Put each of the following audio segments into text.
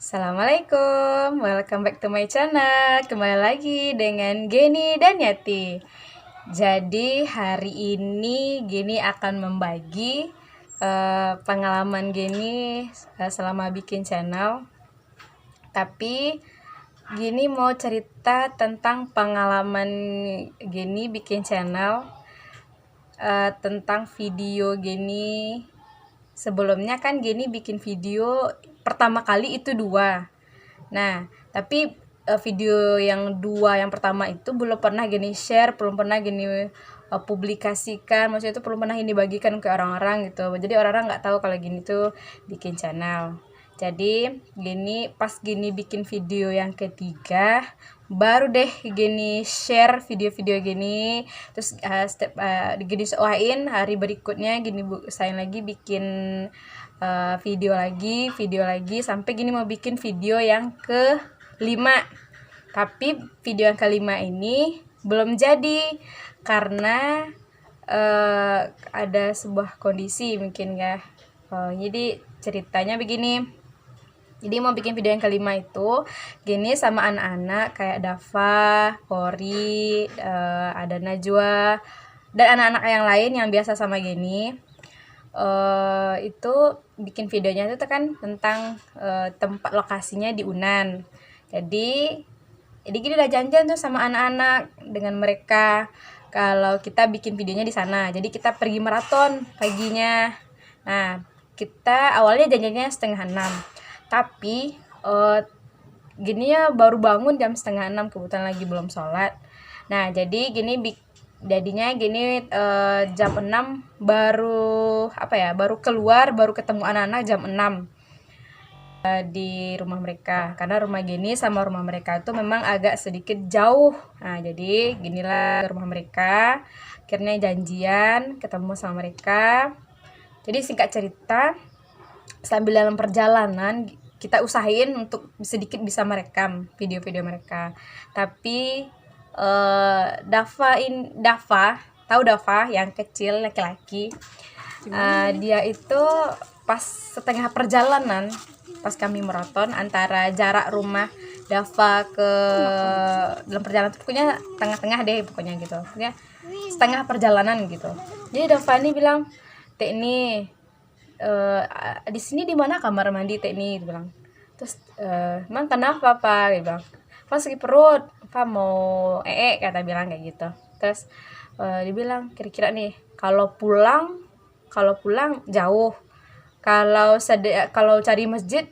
Assalamualaikum, welcome back to my channel. Kembali lagi dengan Geni dan Yati. Jadi hari ini Geni akan membagi pengalaman Geni selama bikin channel. Tapi Geni mau cerita tentang pengalaman Geni bikin channel, tentang video Geni. Sebelumnya kan Geni bikin video pertama kali itu 2. Nah, tapi video yang 2 yang pertama itu belum pernah Geni share, belum pernah Geni publikasikan. Maksudnya itu belum pernah Geni bagikan ke orang-orang gitu. Jadi orang-orang nggak tahu kalau Geni tuh bikin channel. Jadi pas Geni bikin video yang ketiga, baru deh Geni share video-video Geni. Terus Geni sesuaiin hari berikutnya Geni usahain lagi bikin video lagi sampai Gini mau bikin video yang ke-5. Tapi video yang ke-5 ini belum jadi karena ada sebuah kondisi mungkin ya. Jadi ceritanya begini. Jadi mau bikin video yang ke-5 itu Gini sama anak-anak kayak Dava, Kori, ada Najwa dan anak-anak yang lain yang biasa sama Gini. Itu bikin videonya itu kan tentang tempat lokasinya di Unan. Jadi gini udah janjian tuh sama anak-anak dengan mereka kalau kita bikin videonya di sana. Jadi kita pergi maraton paginya. Nah, kita awalnya janjiannya 5:30. Tapi gini ya baru bangun jam 5:30, kebetulan lagi belum sholat. Nah, jadinya gini jam 6 baru keluar, baru ketemu anak-anak jam 6 di rumah mereka, karena rumah Gini sama rumah mereka itu memang agak sedikit jauh. Nah, jadi ginilah ke rumah mereka, akhirnya janjian ketemu sama mereka. Jadi singkat cerita, sambil dalam perjalanan kita usahain untuk sedikit bisa merekam video-video mereka. Tapi Dava, tahu Dava yang kecil laki-laki, dia itu pas setengah perjalanan, pas kami maraton antara jarak rumah Dava ke dalam perjalanan, pokoknya tengah-tengah deh pokoknya gitu, pokoknya setengah perjalanan gitu. Jadi Dava ini bilang, "Teh ini di sini di mana kamar mandi Teh ini?" Dia bilang. Terus emang kenapa Pak? Dia bilang, "Pas sakit perut, Pak mau kata bilang kayak gitu." Terus dia bilang, "Kira-kira nih kalau pulang jauh, kalau cari masjid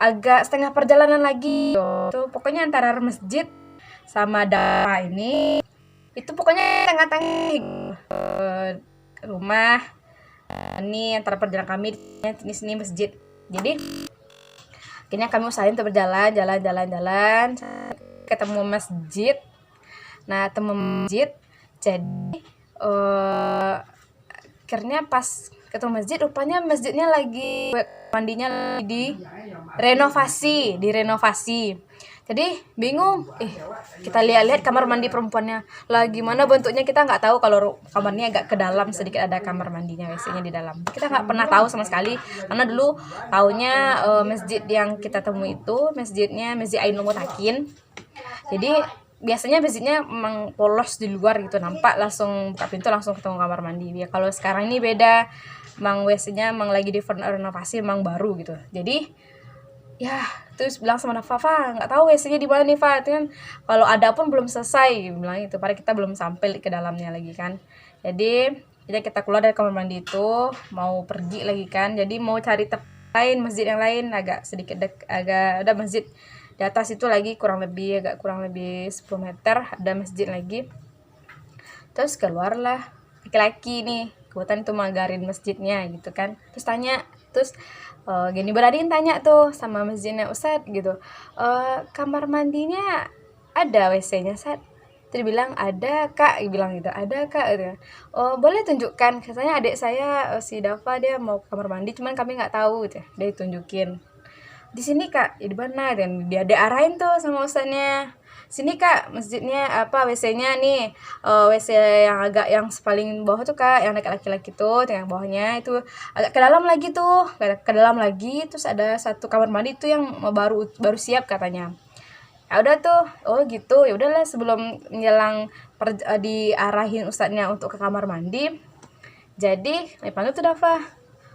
agak setengah perjalanan lagi tuh, pokoknya antara masjid sama daerah ini itu pokoknya tengah-tengah rumah ini antara perjalanan kami di sini masjid." Jadi akhirnya kami usahain untuk berjalan ketemu masjid. Nah, temu masjid, jadi akhirnya pas ketemu masjid, rupanya masjidnya mandinya lagi direnovasi. Jadi bingung, kita lihat-lihat kamar mandi perempuannya lah gimana bentuknya, kita nggak tahu kalau kamarnya agak ke dalam sedikit, ada kamar mandinya, WC-nya di dalam. Kita nggak pernah tahu sama sekali, karena dulu taunya masjid yang kita temui itu Masjid Ainul Mutakin. Jadi biasanya masjidnya memang polos di luar gitu, nampak langsung buka pintu langsung ketemu kamar mandi. Ya kalau sekarang ini beda, memang WC-nya memang lagi renovasi, memang baru gitu. Jadi ya terus bilang sama Fafa, nggak tahu WC-nya di mana nih Fa, itu kan kalau ada pun belum selesai, bilang itu, padahal kita belum sampai ke dalamnya lagi kan. Jadi kita keluar dari kamar mandi itu mau pergi lagi kan, jadi mau cari tempat lain, masjid yang lain agak sedikit agak ada masjid di atas itu lagi, kurang lebih 10 meter ada masjid lagi. Terus keluarlah laki-laki nih, kebetulan itu magarin masjidnya gitu kan. Terus Gini Beradin tanya tuh sama masjidnya, "Ustadz gitu, kamar mandinya ada WC-nya Ustadz?" Terus bilang, "Ada Kak," bilang gitu, "ada Kak," gitu. "Oh boleh tunjukkan, katanya adik saya si Dava dia mau kamar mandi, cuman kami nggak tahu," gitu. Dia tunjukin, "Di sini Kak," "di mana?" Dan dia arahin tuh sama ustadznya. sini kak masjidnya apa WC-nya nih, WC yang agak yang paling bawah tuh kak, yang dekat laki-laki tuh yang bawahnya itu agak ke dalam lagi tuh, ke dalam lagi, terus ada satu kamar mandi tuh yang baru baru siap katanya. Ya udah tuh, oh gitu, ya udahlah sebelum menjelang diarahin ustadznya untuk ke kamar mandi, jadi panggil tuh Dafa,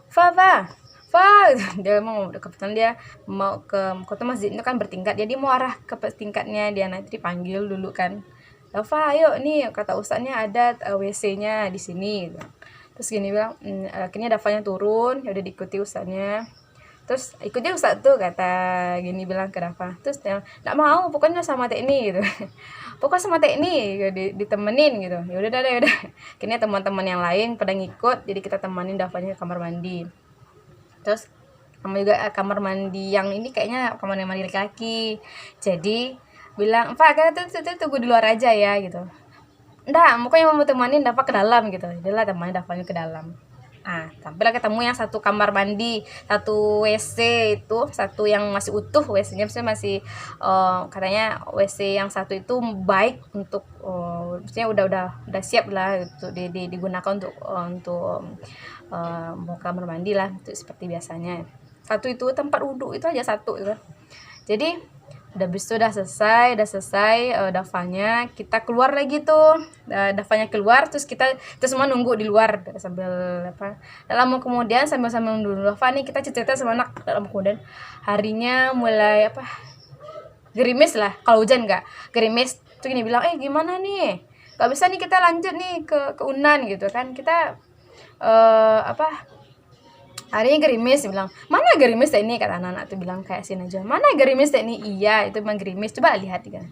Fa, dia mau kebetulan dia mau ke kota masjid itu kan bertingkat, jadi mau arah ke tingkatnya dia, nanti dipanggil dulu kan, Dafa ayo nih kata ustadznya ada WC-nya di sini. Terus gini bilang, akhirnya Dafanya turun, ya udah diikuti ustadznya. Terus ikutnya ustadz tuh kata gini bilang ke Dafa, terus dia nggak mau pokoknya sama Tekni gitu, pokoknya sama Tekni gitu, ditemenin gitu. Ya udah ya udah, akhirnya teman-teman yang lain pada ngikut, jadi kita temanin Dafanya ke kamar mandi. Terus sama juga kamar mandi yang ini kayaknya kamar mandi laki-laki, jadi bilang Pak kita tuh tunggu di luar aja ya gitu. Nggak, pokoknya mau temanin Dafa ke dalam gitu. Adalah temanin Dafanya ke dalam. Tampillah ketemu yang satu kamar mandi, satu WC itu, satu yang masih utuh WC-nya, masih katanya WC yang satu itu baik untuk maksudnya udah siap lah untuk digunakan untuk mau kamar mandi lah, itu seperti biasanya. Satu itu tempat wudhu itu aja satu gitu. Jadi udah selesai Dafanya, kita keluar lagi tuh, Dafanya keluar, terus kita semua nunggu di luar sambil apa, lama kemudian sambil nunggu Dafa nih kita cerita sama anak, dalam kemudian harinya mulai apa, gerimis lah, kalau hujan nggak gerimis tuh gini bilang, gimana nih nggak bisa nih kita lanjut nih ke Unan gitu kan, kita apa harinya gerimis, bilang mana gerimis ini, kata anak-anak tuh bilang kayak sini aja, mana gerimis ini, iya itu memang gerimis, coba lihat kan,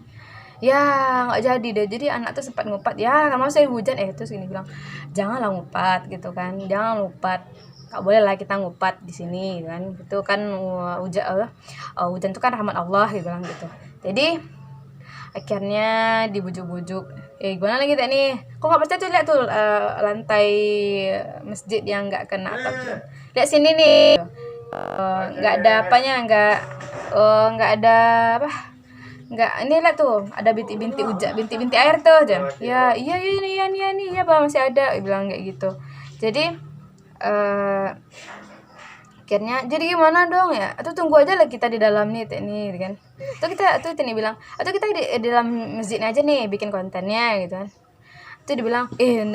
ya nggak jadi deh. Jadi anak tuh sempat ngupat, ya kalau saya hujan terus gini bilang, janganlah ngupat gitu kan, jangan ngupat, nggak boleh lah kita ngupat di sini kan, itu kan hujan tuh kan rahmat Allah gitu bilang gitu. Jadi akhirnya dibujuk-bujuk, gimana lagi tak nih, kok nggak percaya tuh, lihat tuh lantai masjid yang nggak kena atap tuh, lihat sini nih, nggak ada apanya, nggak ada apa, nggak, ini lihat tuh ada binti-binti binti-binti air tuh aja, ya iya ini ya bang masih ada, bilang kayak gitu. Jadi akhirnya jadi gimana dong ya, atau tunggu aja lah kita di dalam nih Tekni kan, atau Tekni bilang atau kita di dalam masjidnya aja nih bikin kontennya gitu kan. Itu dibilang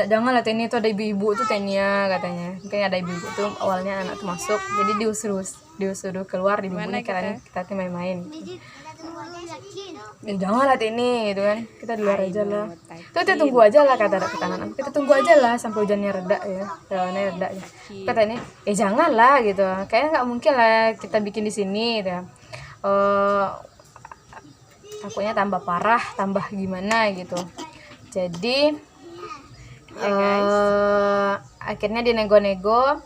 jangan lah Tekni, itu ada ibu-ibu tuh Teknia katanya, mungkin ada ibu-ibu tuh awalnya anak tuh masuk, jadi diusuruh keluar di ibu karena kita tuh main-main gitu. Jangan lah Tekni gitu kan, kita di luar aja lah, kita tunggu aja lah kata anak, kita tunggu aja lah sampai hujannya reda ya, hujannya reda ya. Kata ini jangan lah gitu, kayaknya nggak mungkin lah kita bikin di sini gitu. Takutnya tambah parah, tambah gimana gitu. Jadi akhirnya dinego-nego,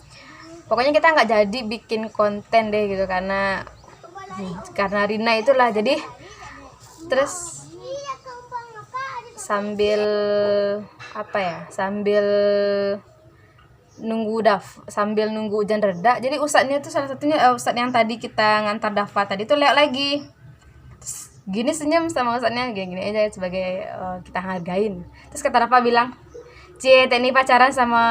pokoknya kita nggak jadi bikin konten deh gitu, karena Rina itulah. Jadi terus sambil apa ya, sambil nunggu hujan reda, jadi ustadznya tuh salah satunya ustadz yang tadi kita ngantar Dafa tadi tuh lewat lagi, terus gini senyum sama ustadznya, gini aja sebagai kita hargain. Terus kata Dafa bilang, Tekni pacaran sama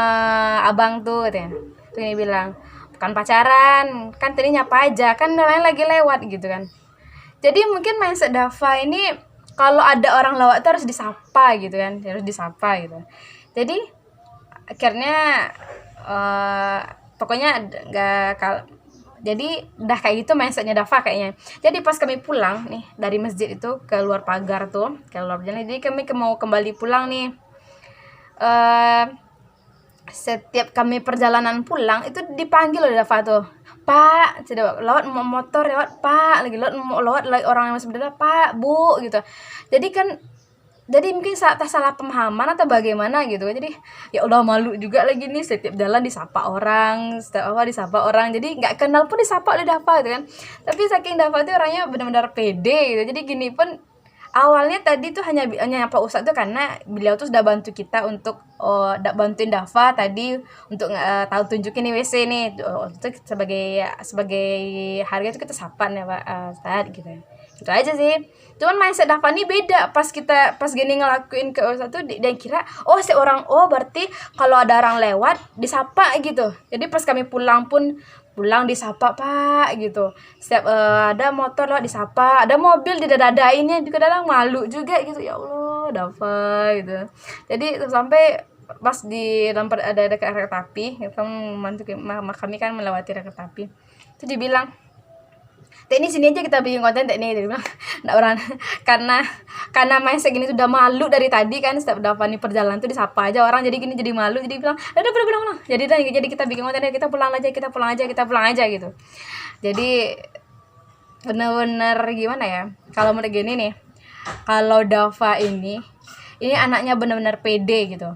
abang tuh katanya. Tuh ini bilang, bukan pacaran, kan Tekni nyapa aja, kan namanya lagi lewat gitu kan. Jadi mungkin mindset Dafa ini kalau ada orang lewat tuh harus disapa gitu kan, harus disapa gitu. Jadi akhirnya pokoknya jadi udah kayak gitu mindsetnya Dafa kayaknya. Jadi pas kami pulang nih dari masjid itu keluar pagar tuh, keluar jalan, jadi kami mau kembali pulang nih. Setiap kami perjalanan pulang itu dipanggil oleh Dafa tuh, Pak, lewat motor lewat, Pak, lewat lagi orang yang masih berdua, Pak, Bu gitu. Jadi mungkin salah pemahaman atau bagaimana gitu. Jadi ya udah malu juga lagi nih, setiap jalan disapa orang, jadi nggak kenal pun disapa oleh Dafa gitu kan. Tapi saking Dafa tuh orangnya benar-benar pede gitu, jadi gini pun awalnya tadi tuh hanya nyapa Ustadz tuh karena beliau tuh sudah bantu kita untuk bantuin Dava tadi untuk tahu tunjukin nih WC nih. Itu sebagai harga itu kita sapa nih Pak Ustadz gitu. Gitu aja sih. Cuman mindset Dava nih beda pas gini ngelakuin ke Ustadz tuh dia kira berarti kalau ada orang lewat disapa gitu. Jadi pas kami pulang disapa Pak gitu. Setiap ada motor lewat disapa, ada mobil didadainnya juga, kadang malu juga gitu, ya Allah Dava gitu. Jadi sampai pas di tempat ada kereta api, kami kan melewati kereta api, itu dibilang, "Tek ini sini aja kita bikin konten Tek nih," dia bilang. Nggak orang karena mindset gini sudah malu dari tadi kan, setiap Dava nih perjalanan tuh disapa aja orang, jadi gini jadi malu, jadi bilang, "Udah pulang. Jadi kita bikin konten, kita pulang aja gitu." Jadi bener-bener gimana ya? Kalau menurut gini nih, kalau Dava ini anaknya bener-bener pede gitu.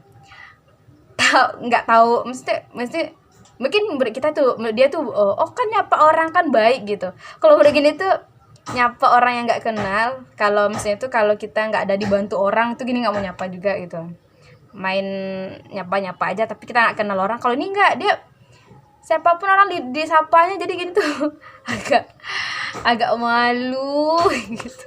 Nggak tahu mesti mungkin kita tuh dia tuh kan nyapa orang kan baik gitu. Kalau udah gini tuh nyapa orang yang nggak kenal, kalau misalnya tuh kalau kita nggak ada dibantu orang tuh gini nggak mau nyapa juga gitu, main nyapa aja tapi kita nggak kenal orang. Kalau ini nggak, dia siapapun orang disapanya, jadi gini tuh agak malu gitu.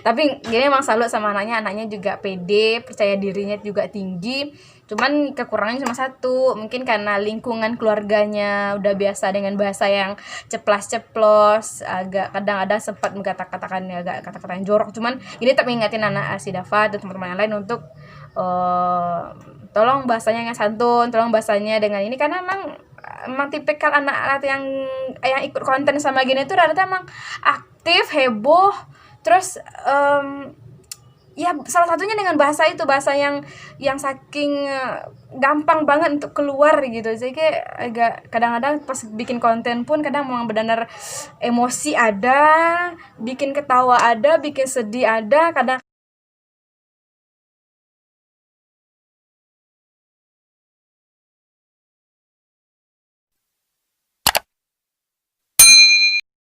Tapi gini emang salut sama anaknya juga pede, percaya dirinya juga tinggi. Cuman kekurangannya cuma satu, mungkin karena lingkungan keluarganya udah biasa dengan bahasa yang ceplas-ceplos, agak kadang-kadang sempat kata-kata yang jorok. Cuman ini tetap mengingatin anak si Dava dan teman-teman yang lain untuk tolong bahasanya yang santun, tolong bahasanya dengan ini, karena emang tipikal anak-anak yang ikut konten sama gini tuh rata-rata emang aktif, heboh, terus ya salah satunya dengan bahasa yang saking gampang banget untuk keluar gitu. Jadi kayak agak kadang-kadang pas bikin konten pun kadang memang benar-benar emosi ada, bikin ketawa ada, bikin sedih ada, kadang